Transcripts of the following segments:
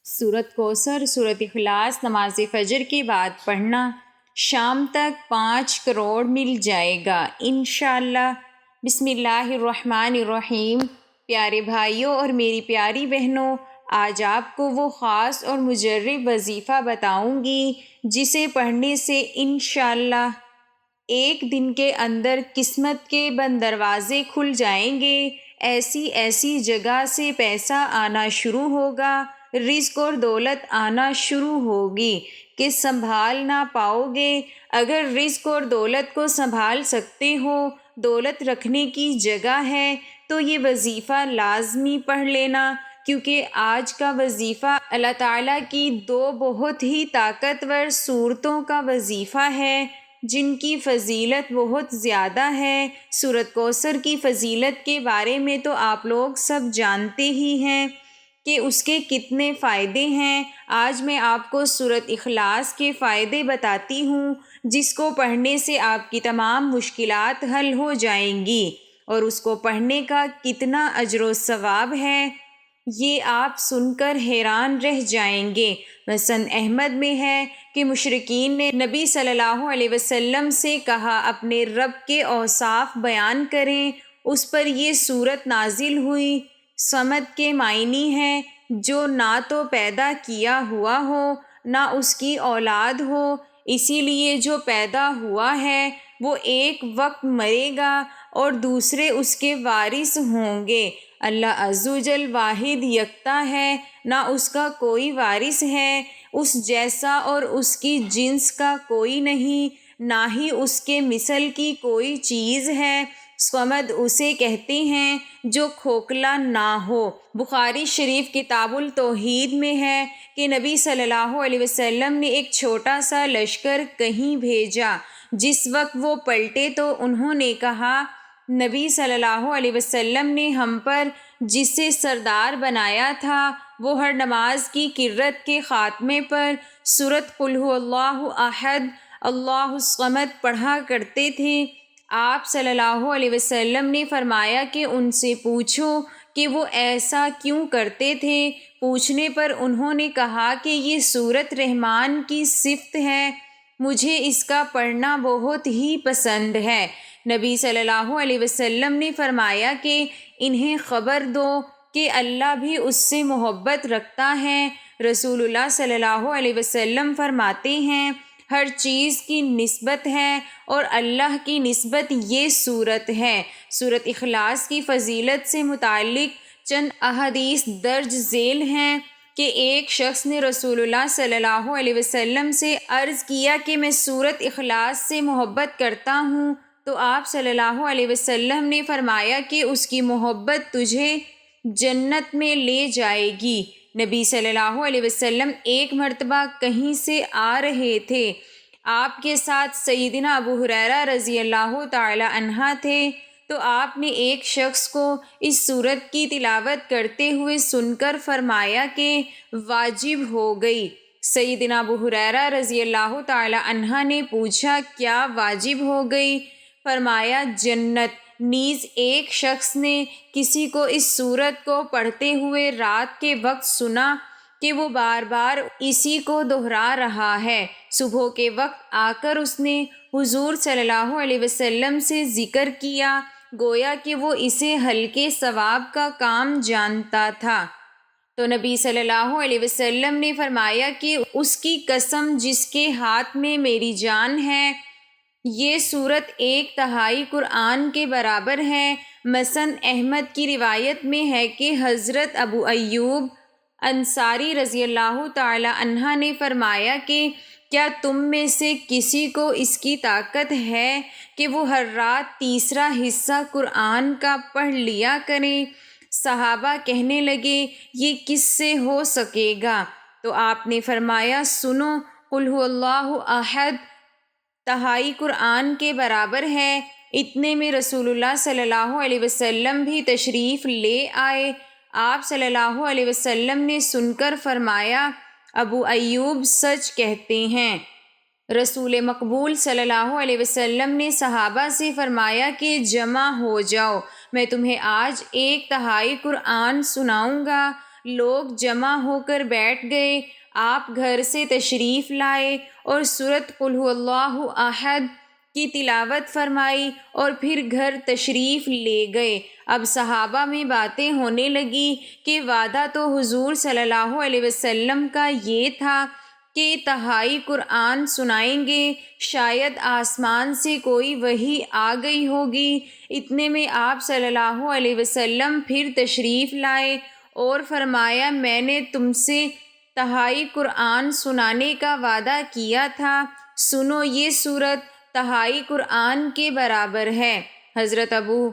سورۃ کوثر، سورۃ اخلاص نماز فجر کے بعد پڑھنا، شام تک 5 کروڑ مل جائے گا انشاءاللہ۔ بسم اللہ الرحمن الرحیم۔ پیارے بھائیوں اور میری پیاری بہنوں، آج آپ کو وہ خاص اور مجرب وظیفہ بتاؤں گی جسے پڑھنے سے انشاءاللہ ایک دن کے اندر قسمت کے بند دروازے کھل جائیں گے، ایسی جگہ سے پیسہ آنا شروع ہوگا، رزق اور دولت آنا شروع ہوگی کہ سنبھال نہ پاؤ گے۔ اگر رزق اور دولت کو سنبھال سکتے ہو، دولت رکھنے کی جگہ ہے تو یہ وظیفہ لازمی پڑھ لینا، کیونکہ آج کا وظیفہ اللہ تعالیٰ کی 2 بہت ہی طاقتور صورتوں کا وظیفہ ہے جن کی فضیلت بہت زیادہ ہے۔ سورۃ کوثر کی فضیلت کے بارے میں تو آپ لوگ سب جانتے ہی ہیں کہ اس کے کتنے فائدے ہیں۔ آج میں آپ کو سورۃ اخلاص کے فائدے بتاتی ہوں، جس کو پڑھنے سے آپ کی تمام مشکلات حل ہو جائیں گی، اور اس کو پڑھنے کا کتنا اجر و ثواب ہے یہ آپ سن کر حیران رہ جائیں گے۔ مسند احمد میں ہے کہ مشرکین نے نبی صلی اللہ علیہ وسلم سے کہا اپنے رب کے اوصاف بیان کریں، اس پر یہ سورت نازل ہوئی۔ صمد کے معنی ہے جو نہ تو پیدا کیا ہوا ہو نہ اس کی اولاد ہو، اسی لیے جو پیدا ہوا ہے وہ ایک وقت مرے گا اور دوسرے اس کے وارث ہوں گے۔ اللہ عز و جل واحد یکتا ہے، نہ اس کا کوئی وارث ہے، اس جیسا اور اس کی جنس کا کوئی نہیں، نہ ہی اس کے مثل کی کوئی چیز ہے۔ صمد اسے کہتے ہیں جو کھوکھلا نہ ہو۔ بخاری شریف کتاب التوحید میں ہے کہ نبی صلی اللہ علیہ وسلم نے ایک چھوٹا سا لشکر کہیں بھیجا۔ جس وقت وہ پلٹے تو انہوں نے کہا، نبی صلی اللہ علیہ وسلم نے ہم پر جسے سردار بنایا تھا وہ ہر نماز کی کرت کے خاتمے پر سورۃ قل ھو اللہ احد اللہ الصمد پڑھا کرتے تھے۔ آپ صلی اللہ علیہ وسلم نے فرمایا کہ ان سے پوچھو کہ وہ ایسا کیوں کرتے تھے۔ پوچھنے پر انہوں نے کہا کہ یہ سورۃ رحمان کی صفت ہے، مجھے اس کا پڑھنا بہت ہی پسند ہے۔ نبی صلی اللہ علیہ وسلم نے فرمایا کہ انہیں خبر دو کہ اللہ بھی اس سے محبت رکھتا ہے۔ رسول اللہ صلی اللہ علیہ وسلم فرماتے ہیں، ہر چیز کی نسبت ہے اور اللہ کی نسبت یہ سورت ہے۔ سورۃ اخلاص کی فضیلت سے متعلق چند احادیث درج ذیل ہیں کہ ایک شخص نے رسول اللہ صلی اللہ علیہ وسلم سے عرض کیا کہ میں سورۃ اخلاص سے محبت کرتا ہوں، تو آپ صلی اللہ علیہ وسلم نے فرمایا کہ اس کی محبت تجھے جنت میں لے جائے گی۔ نبی صلی اللہ علیہ وسلم ایک مرتبہ کہیں سے آ رہے تھے، آپ کے ساتھ سیدنا ابو ہریرہ رضی اللہ تعالی عنہ تھے، تو آپ نے ایک شخص کو اس سورت کی تلاوت کرتے ہوئے سن کر فرمایا کہ واجب ہو گئی۔ سیدنا ابو ہریرہ رضی اللہ تعالی عنہ نے پوچھا، کیا واجب ہو گئی؟ فرمایا جنت۔ نیز ایک شخص نے کسی کو اس سورت کو پڑھتے ہوئے رات کے وقت سنا کہ وہ بار بار اسی کو دہرا رہا ہے۔ صبح کے وقت آ کر اس نے حضور صلی اللہ علیہ وسلم سے ذکر کیا، گویا کہ وہ اسے ہلکے ثواب کا کام جانتا تھا۔ تو نبی صلی اللہ علیہ وسلم نے فرمایا کہ اس کی قسم جس کے ہاتھ میں میری جان ہے، یہ سورت 1/3 قرآن کے برابر ہے۔ مسند احمد کی روایت میں ہے کہ حضرت ابو ایوب انصاری رضی اللہ تعالی عنہ نے فرمایا کہ کیا تم میں سے کسی کو اس کی طاقت ہے کہ وہ ہر رات تیسرا حصہ قرآن کا پڑھ لیا کریں؟ صحابہ کہنے لگے، یہ کس سے ہو سکے گا؟ تو آپ نے فرمایا، سنو، قل ھو اللہ احد 1/3 قرآن کے برابر ہے۔ اتنے میں رسول اللہ صلی اللہ علیہ وسلم بھی تشریف لے آئے۔ آپ صلی اللہ علیہ وسلم نے سن کر فرمایا، ابو ایوب سچ کہتے ہیں۔ رسول مقبول صلی اللہ علیہ وسلم نے صحابہ سے فرمایا کہ جمع ہو جاؤ، میں تمہیں آج 1/3 قرآن سناؤں گا۔ لوگ جمع ہو کر بیٹھ گئے۔ آپ گھر سے تشریف لائے اور سورۃ قل ھو اللہ احد کی تلاوت فرمائی اور پھر گھر تشریف لے گئے۔ اب صحابہ میں باتیں ہونے لگی کہ وعدہ تو حضور صلی اللہ علیہ وسلم کا یہ تھا کہ تہائی قرآن سنائیں گے، شاید آسمان سے کوئی وحی آ گئی ہوگی۔ اتنے میں آپ صلی اللہ علیہ وسلم پھر تشریف لائے اور فرمایا، میں نے تم سے تہائی قرآن سنانے کا وعدہ کیا تھا، سنو یہ سورت تہائی قرآن کے برابر ہے۔ حضرت ابو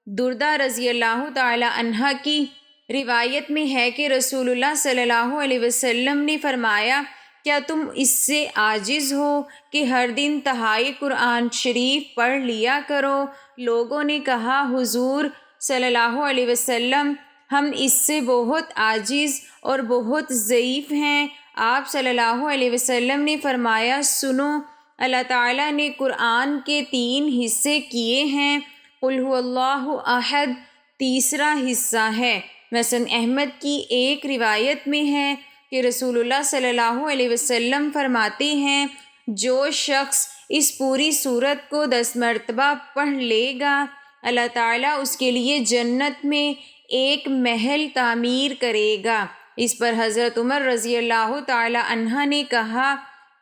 دردہ رضی اللہ تعالی عنہ کی روایت میں ہے کہ رسول اللہ صلی اللہ علیہ وسلم نے فرمایا، کیا تم اس سے عاجز ہو کہ ہر دن تہائی قرآن شریف پڑھ لیا کرو؟ لوگوں نے کہا، حضور صلی اللہ علیہ وسلم، ہم اس سے بہت عاجز اور بہت ضعیف ہیں۔ آپ صلی اللہ علیہ وسلم نے فرمایا، سنو، اللہ تعالیٰ نے قرآن کے 3 حصے کیے ہیں، قل ھو اللہ احد تیسرا حصہ ہے۔ مسند احمد کی ایک روایت میں ہے کہ رسول اللہ صلی اللہ علیہ وسلم فرماتے ہیں، جو شخص اس پوری سورت کو 10 مرتبہ پڑھ لے گا، اللہ تعالیٰ اس کے لیے جنت میں ایک محل تعمیر کرے گا۔ اس پر حضرت عمر رضی اللہ تعالی عنہ نے کہا،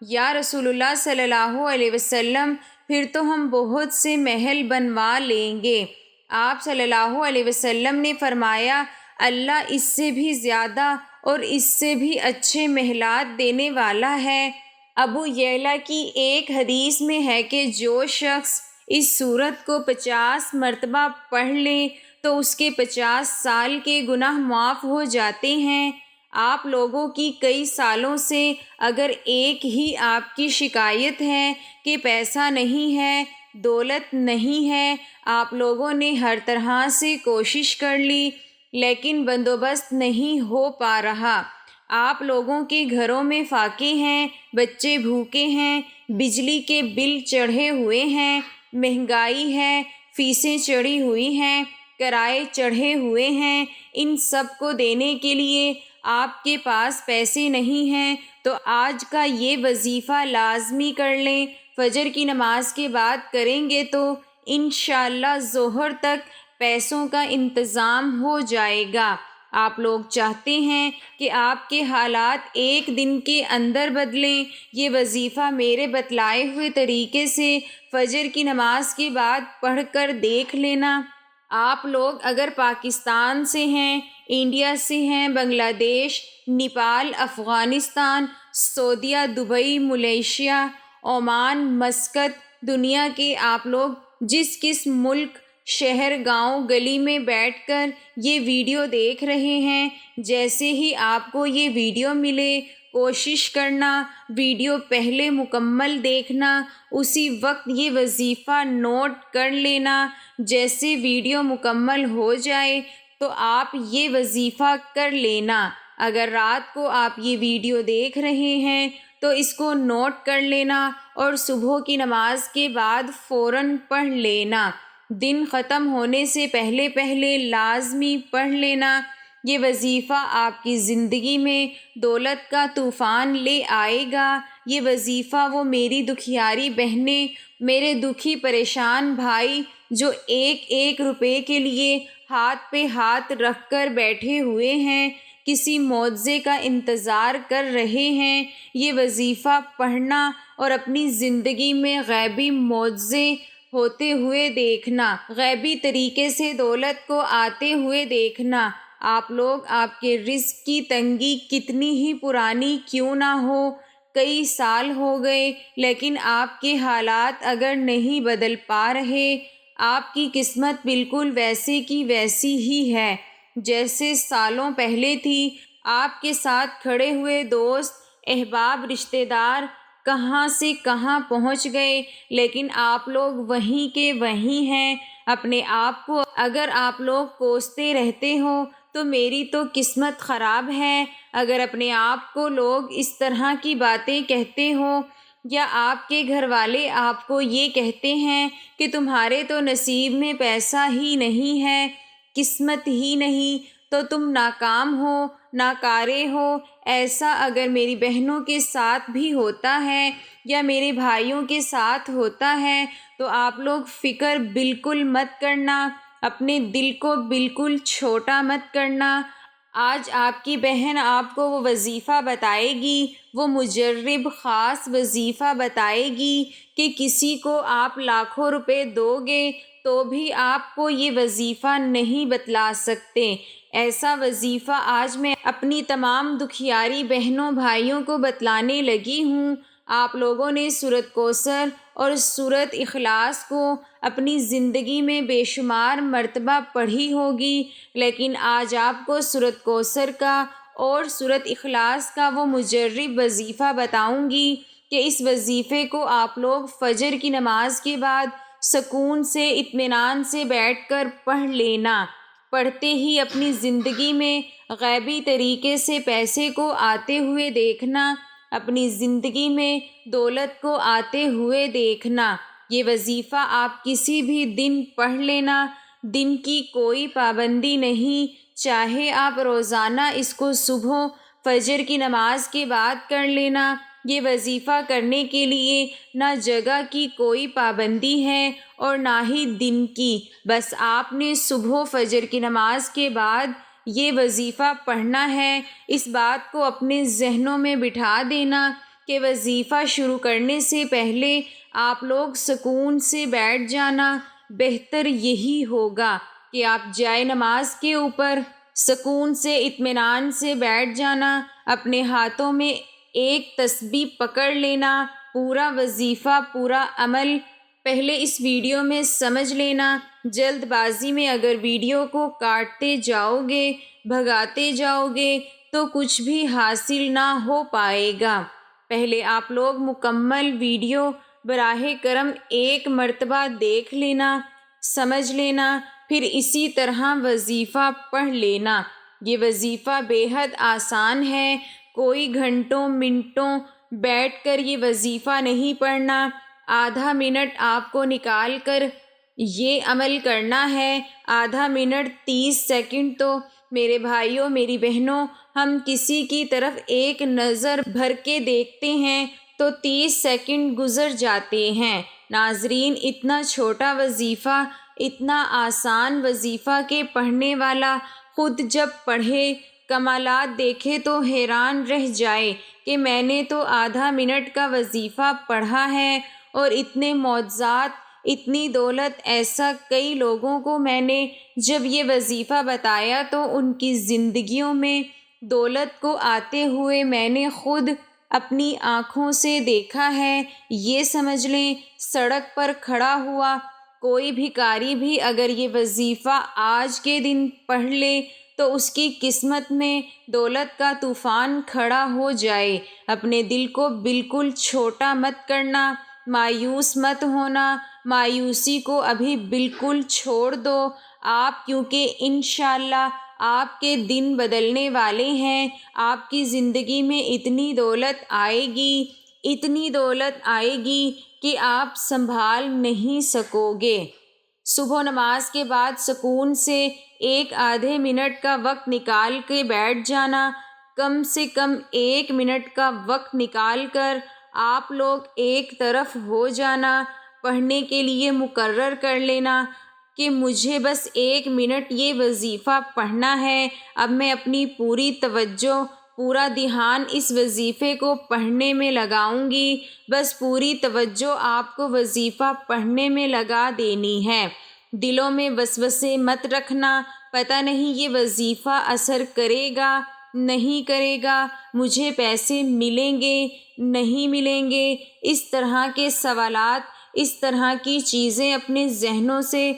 یا رسول اللہ صلی اللہ علیہ وسلم، پھر تو ہم بہت سے محل بنوا لیں گے۔ آپ صلی اللہ علیہ وسلم نے فرمایا، اللہ اس سے بھی زیادہ اور اس سے بھی اچھے محلات دینے والا ہے۔ ابو یعلا کی ایک حدیث میں ہے کہ جو شخص اس سورت کو 50 مرتبہ پڑھ لے تو اس کے 50 سال کے گناہ معاف ہو جاتے ہیں۔ آپ لوگوں کی کئی سالوں سے اگر ایک ہی آپ کی شکایت ہے کہ پیسہ نہیں ہے، دولت نہیں ہے، آپ لوگوں نے ہر طرح سے کوشش کر لی لیکن بندوبست نہیں ہو پا رہا۔ آپ لوگوں کے گھروں میں فاقے ہیں، بچے بھوکے ہیں، بجلی کے بل چڑھے ہوئے ہیں، مہنگائی ہے، فیسیں چڑھی ہوئی ہیں، کرائے چڑھے ہوئے ہیں، ان سب کو دینے کے لیے آپ کے پاس پیسے نہیں ہیں تو آج کا یہ وظیفہ لازمی کر لیں۔ فجر کی نماز کے بعد کریں گے تو انشاءاللہ ظہر تک پیسوں کا انتظام ہو جائے گا۔ آپ لوگ چاہتے ہیں کہ آپ کے حالات ایک دن کے اندر بدلیں، یہ وظیفہ میرے بتلائے ہوئے طریقے سے فجر کی نماز کے بعد پڑھ کر دیکھ لینا۔ آپ لوگ اگر پاکستان سے ہیں، انڈیا سے ہیں، بنگلہ دیش، نیپال، افغانستان، سعودیہ، دبئی، ملیشیا، عمان، مسقط، دنیا کے آپ لوگ جس ملک، شہر، گاؤں، گلی میں بیٹھ کر یہ ویڈیو دیکھ رہے ہیں، جیسے ہی آپ کو یہ ویڈیو ملے کوشش کرنا ویڈیو پہلے مکمل دیکھنا، اسی وقت یہ وظیفہ نوٹ کر لینا۔ جیسے ویڈیو مکمل ہو جائے تو آپ یہ وظیفہ کر لینا۔ اگر رات کو آپ یہ ویڈیو دیکھ رہے ہیں تو اس کو نوٹ کر لینا اور صبح کی نماز کے بعد فوراً پڑھ لینا۔ دن ختم ہونے سے پہلے پہلے لازمی پڑھ لینا۔ یہ وظیفہ آپ کی زندگی میں دولت کا طوفان لے آئے گا۔ یہ وظیفہ وہ میری دکھیاری بہنیں، میرے دکھی پریشان بھائی جو ایک روپے کے لیے ہاتھ پہ ہاتھ رکھ کر بیٹھے ہوئے ہیں، کسی معجزے کا انتظار کر رہے ہیں، یہ وظیفہ پڑھنا اور اپنی زندگی میں غیبی معجزے ہوتے ہوئے دیکھنا، غیبی طریقے سے دولت کو آتے ہوئے دیکھنا۔ آپ لوگ، آپ کے رزق کی تنگی کتنی ہی پرانی کیوں نہ ہو، کئی سال ہو گئے لیکن آپ کے حالات اگر نہیں بدل پا رہے، آپ کی قسمت بالکل ویسے کی ویسی ہی ہے جیسے سالوں پہلے تھی۔ آپ کے ساتھ کھڑے ہوئے دوست، احباب، رشتہ دار کہاں سے کہاں پہنچ گئے لیکن آپ لوگ وہیں کے وہیں ہیں۔ اپنے آپ کو اگر آپ لوگ کوستے رہتے ہو تو میری تو قسمت خراب ہے۔ اگر اپنے آپ کو لوگ اس طرح کی باتیں کہتے ہو یا آپ کے گھر والے آپ کو یہ کہتے ہیں کہ تمہارے تو نصیب میں پیسہ ہی نہیں ہے، قسمت ہی نہیں، تو تم ناکام ہو، ناکارے ہو۔ ایسا اگر میری بہنوں کے ساتھ بھی ہوتا ہے یا میرے بھائیوں کے ساتھ ہوتا ہے تو آپ لوگ فکر بالکل مت کرنا، اپنے دل کو بالکل چھوٹا مت کرنا۔ آج آپ کی بہن آپ کو وہ وظیفہ بتائے گی، وہ مجرب خاص وظیفہ بتائے گی کہ کسی کو آپ لاکھوں روپے دو گے تو بھی آپ کو یہ وظیفہ نہیں بتلا سکتے۔ ایسا وظیفہ آج میں اپنی تمام دکھیاری بہنوں بھائیوں کو بتلانے لگی ہوں۔ آپ لوگوں نے سورۃ کوثر اور سورۃ اخلاص کو اپنی زندگی میں بے شمار مرتبہ پڑھی ہوگی، لیکن آج آپ کو سورۃ کوثر کا اور سورۃ اخلاص کا وہ مجرب وظیفہ بتاؤں گی کہ اس وظیفے کو آپ لوگ فجر کی نماز کے بعد سکون سے اطمینان سے بیٹھ کر پڑھ لینا۔ پڑھتے ہی اپنی زندگی میں غیبی طریقے سے پیسے کو آتے ہوئے دیکھنا، اپنی زندگی میں دولت کو آتے ہوئے دیکھنا۔ یہ وظیفہ آپ کسی بھی دن پڑھ لینا، دن کی کوئی پابندی نہیں، چاہے آپ روزانہ اس کو صبح فجر کی نماز کے بعد کر لینا۔ یہ وظیفہ کرنے کے لیے نہ جگہ کی کوئی پابندی ہے اور نہ ہی دن کی، بس آپ نے صبح فجر کی نماز کے بعد یہ وظیفہ پڑھنا ہے۔ اس بات کو اپنے ذہنوں میں بٹھا دینا کہ وظیفہ شروع کرنے سے پہلے آپ لوگ سکون سے بیٹھ جانا۔ بہتر یہی ہوگا کہ آپ جائے نماز کے اوپر سکون سے اطمینان سے بیٹھ جانا، اپنے ہاتھوں میں ایک تسبیح پکڑ لینا، پورا وظیفہ پورا عمل پہلے اس ویڈیو میں سمجھ لینا۔ جلد بازی میں اگر ویڈیو کو کاٹتے جاؤ گے، بھگاتے جاؤ گے تو کچھ بھی حاصل نہ ہو پائے گا۔ پہلے آپ لوگ مکمل ویڈیو براہ کرم ایک مرتبہ دیکھ لینا، سمجھ لینا، پھر اسی طرح وظیفہ پڑھ لینا۔ یہ وظیفہ بے حد آسان ہے، کوئی گھنٹوں منٹوں بیٹھ کر یہ وظیفہ نہیں پڑھنا۔ آدھا منٹ آپ کو نکال کر یہ عمل کرنا ہے، آدھا منٹ 30 سیکنڈ تو میرے بھائیوں میری بہنوں ہم کسی کی طرف ایک نظر بھر کے دیکھتے ہیں تو 30 سیکنڈ گزر جاتے ہیں۔ ناظرین، اتنا چھوٹا وظیفہ، اتنا آسان وظیفہ کہ پڑھنے والا خود جب پڑھے کمالات دیکھے تو حیران رہ جائے کہ میں نے تو آدھا منٹ کا وظیفہ پڑھا ہے اور اتنے معجزات، اتنی دولت۔ ایسا کئی لوگوں کو میں نے جب یہ وظیفہ بتایا تو ان کی زندگیوں میں دولت کو آتے ہوئے میں نے خود اپنی آنکھوں سے دیکھا ہے۔ یہ سمجھ لیں سڑک پر کھڑا ہوا کوئی بھکاری بھی اگر یہ وظیفہ آج کے دن پڑھ لے تو اس کی قسمت میں دولت کا طوفان کھڑا ہو جائے۔ اپنے دل کو بالکل چھوٹا مت کرنا، مایوس مت ہونا، مایوسی کو ابھی بالکل چھوڑ دو آپ، کیونکہ انشاءاللہ آپ کے دن بدلنے والے ہیں۔ آپ کی زندگی میں اتنی دولت آئے گی، اتنی دولت آئے گی کہ آپ سنبھال نہیں سکو گے۔ صبح نماز کے بعد سکون سے ایک آدھے منٹ کا وقت نکال کے بیٹھ جانا، کم سے کم 1 منٹ کا وقت نکال کر آپ لوگ ایک طرف ہو جانا، پڑھنے کے لیے مقرر کر لینا کہ مجھے بس 1 منٹ یہ وظیفہ پڑھنا ہے۔ اب میں اپنی پوری توجہ، پورا دھیان اس وظیفے کو پڑھنے میں لگاؤں گی۔ بس پوری توجہ آپ کو وظیفہ پڑھنے میں لگا دینی ہے۔ دلوں میں وسوسے مت رکھنا، پتہ نہیں یہ وظیفہ اثر کرے گا نہیں کرے گا، مجھے پیسے ملیں گے نہیں ملیں گے، اس طرح کے سوالات، اس طرح کی چیزیں اپنے ذہنوں سے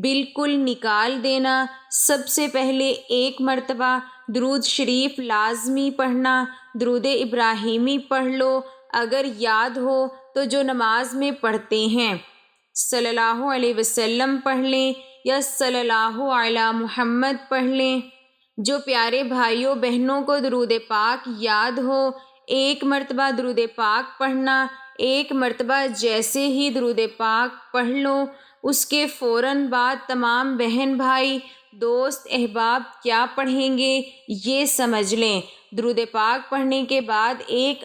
بالکل نکال دینا۔ سب سے پہلے ایک مرتبہ درود شریف لازمی پڑھنا، درود ابراہیمی پڑھ لو، اگر یاد ہو تو جو نماز میں پڑھتے ہیں صلی اللہ علیہ وسلم پڑھ لیں یا صلی اللہ علی محمد پڑھ لیں۔ جو پیارے بھائیوں بہنوں کو درود پاک یاد ہو، ایک مرتبہ درود پاک پڑھنا، ایک مرتبہ جیسے ہی درود پاک پڑھ لو اس کے فوراً بعد تمام بہن بھائی دوست احباب کیا پڑھیں گے یہ سمجھ لیں۔ درود پاک پڑھنے کے بعد 1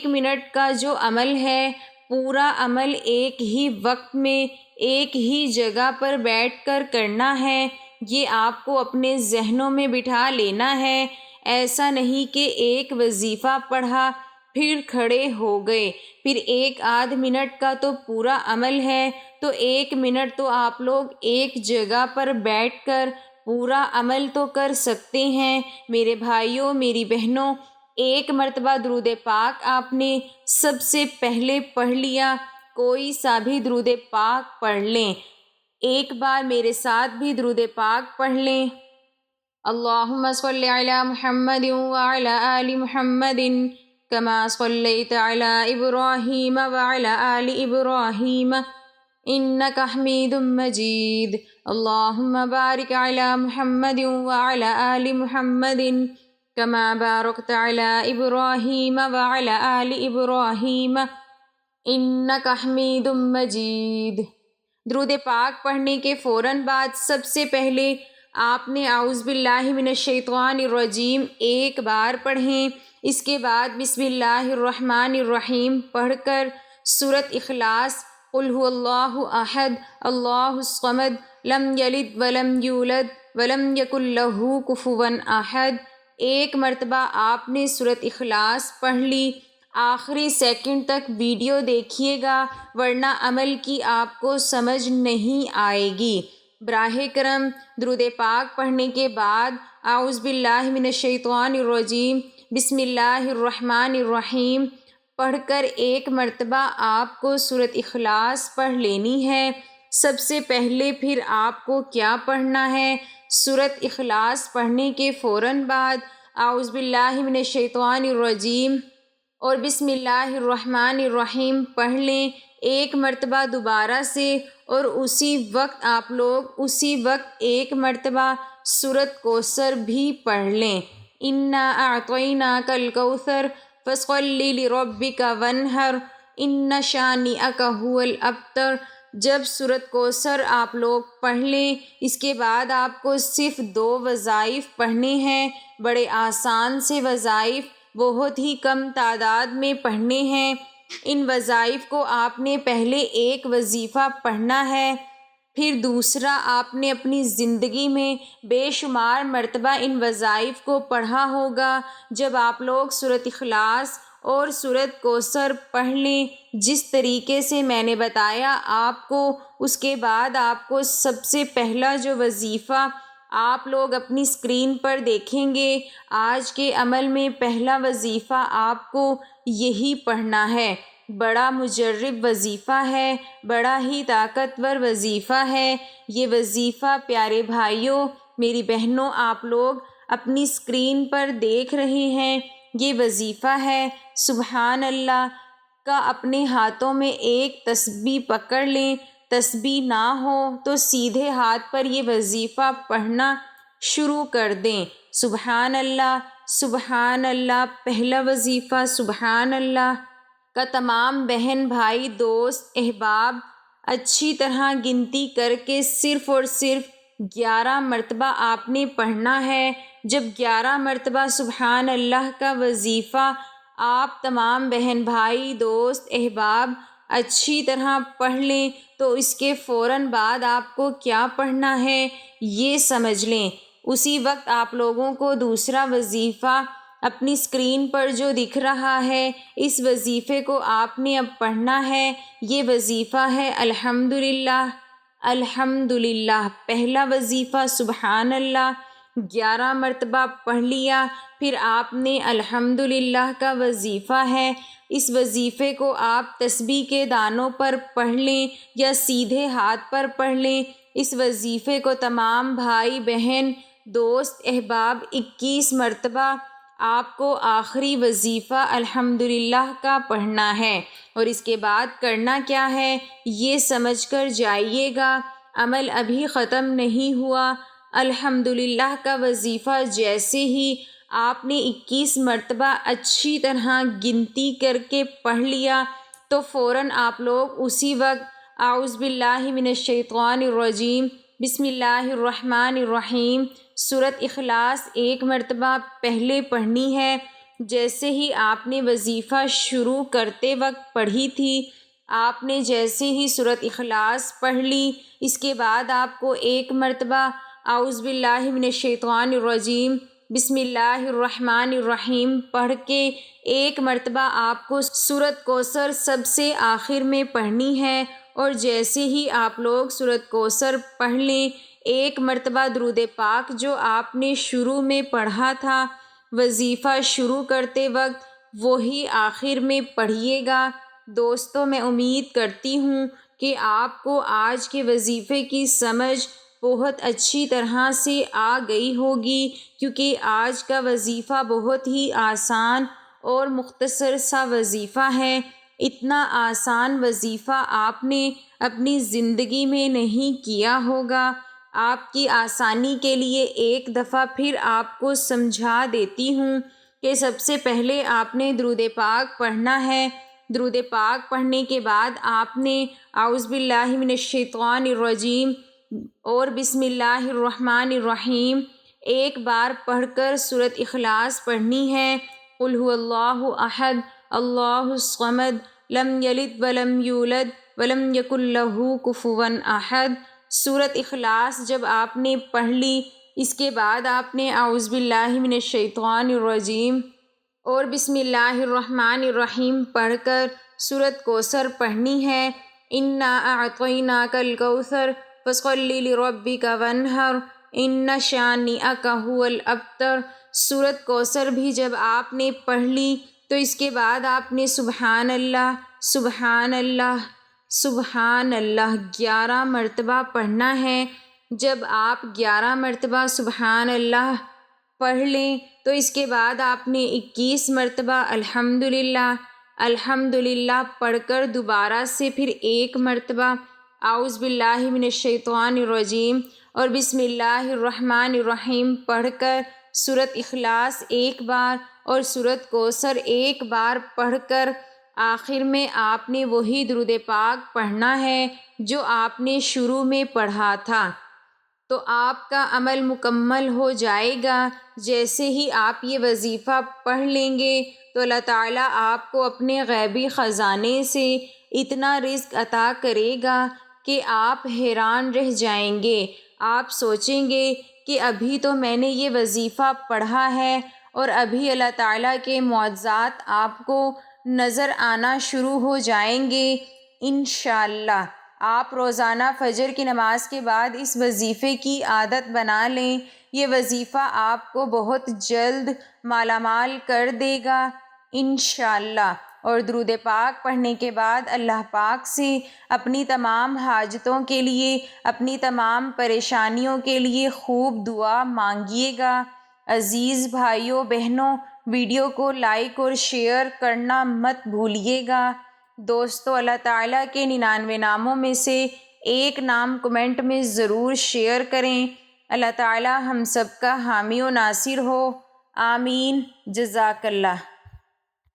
منٹ کا جو عمل ہے، پورا عمل ایک ہی وقت میں ایک ہی جگہ پر بیٹھ کر کرنا ہے۔ یہ آپ کو اپنے ذہنوں میں بٹھا لینا ہے۔ ایسا نہیں کہ ایک وظیفہ پڑھا پھر کھڑے ہو گئے، پھر 1 منٹ کا تو پورا عمل ہے، تو 1 منٹ تو آپ لوگ ایک جگہ پر بیٹھ کر پورا عمل تو کر سکتے ہیں۔ میرے بھائیوں، میری بہنوں، 1 مرتبہ درود پاک آپ نے سب سے پہلے پڑھ لیا، کوئی سا بھی درود پاک پڑھ لیں۔ ایک بار میرے ساتھ بھی درود پاک پڑھ لیں۔ اللہم صلی علی محمد وعلی آل محمد کما صلیت علی ابراہیم وعلی آل ابراہیم انک حمید مجید۔ اللہم بارک علی محمد وعلی آل محمد کما بارکت علی ابراہیم وعلی آل ابراہیم انک حمید مجید۔ درود پاک پڑھنے کے فوراً بعد سب سے پہلے آپ نے اعوذ باللہ من الشیطان الرجیم 1 بار پڑھیں۔ اس کے بعد بسم اللہ الرحمن الرحیم پڑھ کر سورۃ اخلاص، قل هو اللہ احد اللہ الصمد لم یلد ولم یولد ولم یکن لہ کفوا احد، 1 مرتبہ آپ نے سورۃ اخلاص پڑھ لی۔ آخری سیکنڈ تک ویڈیو دیکھیے گا ورنہ عمل کی آپ کو سمجھ نہیں آئے گی۔ براہ کرم درود پاک پڑھنے کے بعد اعوذ باللہ من الشیطان الرجیم بسم اللہ الرحمن الرحیم پڑھ کر 1 مرتبہ آپ کو سورۃ اخلاص پڑھ لینی ہے۔ سب سے پہلے پھر آپ کو کیا پڑھنا ہے؟ سورۃ اخلاص پڑھنے کے فوراً بعد اعوذ باللہ من الشیطان الرجیم اور بسم اللہ الرحمن الرحیم پڑھ لیں 1 مرتبہ دوبارہ سے، اور اسی وقت آپ لوگ 1 مرتبہ سورۃ کوثر بھی پڑھ لیں۔ انا اعطیناک الکوثر فصل لربک وانحر ان شانئک ھو الابتر۔ جب سورۃ کوثر آپ لوگ پڑھ لیں، اس کے بعد آپ کو صرف 2 وظائف پڑھنے ہیں، بڑے آسان سے وظائف، بہت ہی کم تعداد میں پڑھنے ہیں۔ ان وظائف کو آپ نے پہلے 1 وظیفہ پڑھنا ہے، پھر دوسرا آپ نے اپنی زندگی میں بے شمار مرتبہ ان وظائف کو پڑھا ہوگا۔ جب آپ لوگ سورۃ اخلاص اور سورۃ کوثر پڑھ لیں جس طریقے سے میں نے بتایا آپ کو، اس کے بعد آپ کو سب سے پہلا جو وظیفہ آپ لوگ اپنی اسکرین پر دیکھیں گے، آج کے عمل میں پہلا وظیفہ آپ کو یہی پڑھنا ہے۔ بڑا مجرب وظیفہ ہے، بڑا ہی طاقتور وظیفہ ہے یہ وظیفہ۔ پیارے بھائیوں، میری بہنوں، آپ لوگ اپنی اسکرین پر دیکھ رہے ہیں، یہ وظیفہ ہے سبحان اللہ کا۔ اپنے ہاتھوں میں ایک تسبیح پکڑ لیں، تسبیح نہ ہو تو سیدھے ہاتھ پر یہ وظیفہ پڑھنا شروع کر دیں۔ سبحان اللہ، سبحان اللہ، پہلا وظیفہ سبحان اللہ کا تمام بہن بھائی دوست احباب اچھی طرح گنتی کر کے صرف اور صرف 11 مرتبہ آپ نے پڑھنا ہے۔ جب 11 مرتبہ سبحان اللہ کا وظیفہ آپ تمام بہن بھائی دوست احباب اچھی طرح پڑھ لیں تو اس کے فوراً بعد آپ کو کیا پڑھنا ہے یہ سمجھ لیں۔ اسی وقت آپ لوگوں کو دوسرا وظیفہ اپنی اسکرین پر جو دکھ رہا ہے، اس وظیفے کو آپ نے اب پڑھنا ہے۔ یہ وظیفہ ہے الحمدللہ، الحمدللہ۔ پہلا وظیفہ سبحان اللہ 11 مرتبہ پڑھ لیا، پھر آپ نے الحمدللہ کا وظیفہ ہے، اس وظیفے کو آپ تسبیح کے دانوں پر پڑھ لیں یا سیدھے ہاتھ پر پڑھ لیں۔ اس وظیفے کو تمام بھائی بہن دوست احباب 21 مرتبہ آپ کو آخری وظیفہ الحمدللہ کا پڑھنا ہے، اور اس کے بعد کرنا کیا ہے یہ سمجھ کر جائیے گا، عمل ابھی ختم نہیں ہوا۔ الحمدللہ کا وظیفہ جیسے ہی آپ نے 21 مرتبہ اچھی طرح گنتی کر کے پڑھ لیا تو فوراً آپ لوگ اسی وقت اعوذ باللہ من الشیطان الرجیم بسم اللہ الرحمن الرحیم۔ سورۃ اخلاص ایک مرتبہ پہلے پڑھنی ہے، جیسے ہی آپ نے وظیفہ شروع کرتے وقت پڑھی تھی۔ آپ نے جیسے ہی سورۃ اخلاص پڑھ لی، اس کے بعد آپ کو ایک مرتبہ اعوذ باللہ من الشیطان الرجیم بسم اللہ الرحمن الرحیم پڑھ کے ایک مرتبہ آپ کو سورۃ کوثر سب سے آخر میں پڑھنی ہے، اور جیسے ہی آپ لوگ سورۃ کوثر پڑھ لیں، ایک مرتبہ درود پاک جو آپ نے شروع میں پڑھا تھا وظیفہ شروع کرتے وقت، وہی آخر میں پڑھیے گا۔ دوستو، میں امید کرتی ہوں کہ آپ کو آج کے وظیفے کی سمجھ بہت اچھی طرح سے آ گئی ہوگی، کیونکہ آج کا وظیفہ بہت ہی آسان اور مختصر سا وظیفہ ہے۔ اتنا آسان وظیفہ آپ نے اپنی زندگی میں نہیں کیا ہوگا۔ آپ کی آسانی کے لیے ایک دفعہ پھر آپ کو سمجھا دیتی ہوں کہ سب سے پہلے آپ نے درود پاک پڑھنا ہے۔ درود پاک پڑھنے کے بعد آپ نے اعوذ باللہ من الشیطان الرجیم اور بسم اللہ الرحمن الرحیم ایک بار پڑھ کر سورۃ اخلاص پڑھنی ہے۔ قل هو اللہ احد اللہ الصمد لم یلد ولم یولد ولم یکن لہ کفوا احد۔ سورۃ اخلاص جب آپ نے پڑھ لی، اس کے بعد آپ نے اعوذ باللہ من الشیطان الرجیم اور بسم اللہ الرحمن الرحیم پڑھ کر سورۃ کوثر پڑھنی ہے۔ انا اعطیناک الکوثر فصل لربک وانحر ان شانئک ھو الابتر۔ سورۃ کوثر بھی جب آپ نے پڑھ لی تو اس کے بعد آپ نے سبحان اللہ سبحان اللہ سبحان اللہ 11 مرتبہ پڑھنا ہے۔ جب آپ 11 مرتبہ سبحان اللہ پڑھ لیں تو اس کے بعد آپ نے 21 مرتبہ الحمدللہ الحمدللہ پڑھ کر دوبارہ سے پھر ایک مرتبہ اعوذ باللہ من الشیطان الرجیم اور بسم اللہ الرحمن الرحیم پڑھ کر سورۃ اخلاص ایک بار اور سورۃ کوثر ایک بار پڑھ کر آخر میں آپ نے وہی درود پاک پڑھنا ہے جو آپ نے شروع میں پڑھا تھا، تو آپ کا عمل مکمل ہو جائے گا۔ جیسے ہی آپ یہ وظیفہ پڑھ لیں گے تو اللہ تعالیٰ آپ کو اپنے غیبی خزانے سے اتنا رزق عطا کرے گا کہ آپ حیران رہ جائیں گے۔ آپ سوچیں گے کہ ابھی تو میں نے یہ وظیفہ پڑھا ہے اور ابھی اللہ تعالیٰ کے معجزات آپ کو نظر آنا شروع ہو جائیں گے۔ انشاءاللہ آپ روزانہ فجر کی نماز کے بعد اس وظیفے کی عادت بنا لیں۔ یہ وظیفہ آپ کو بہت جلد مالا مال کر دے گا انشاءاللہ۔ اور درود پاک پڑھنے کے بعد اللہ پاک سے اپنی تمام حاجتوں کے لیے، اپنی تمام پریشانیوں کے لیے خوب دعا مانگیے گا۔ عزیز بھائیوں بہنوں، ویڈیو کو لائک اور شیئر کرنا مت بھولیے گا۔ دوستو، اللہ تعالیٰ کے 99 ناموں میں سے ایک نام کمنٹ میں ضرور شیئر کریں۔ اللہ تعالیٰ ہم سب کا حامی و ناصر ہو، آمین۔ جزاک اللہ۔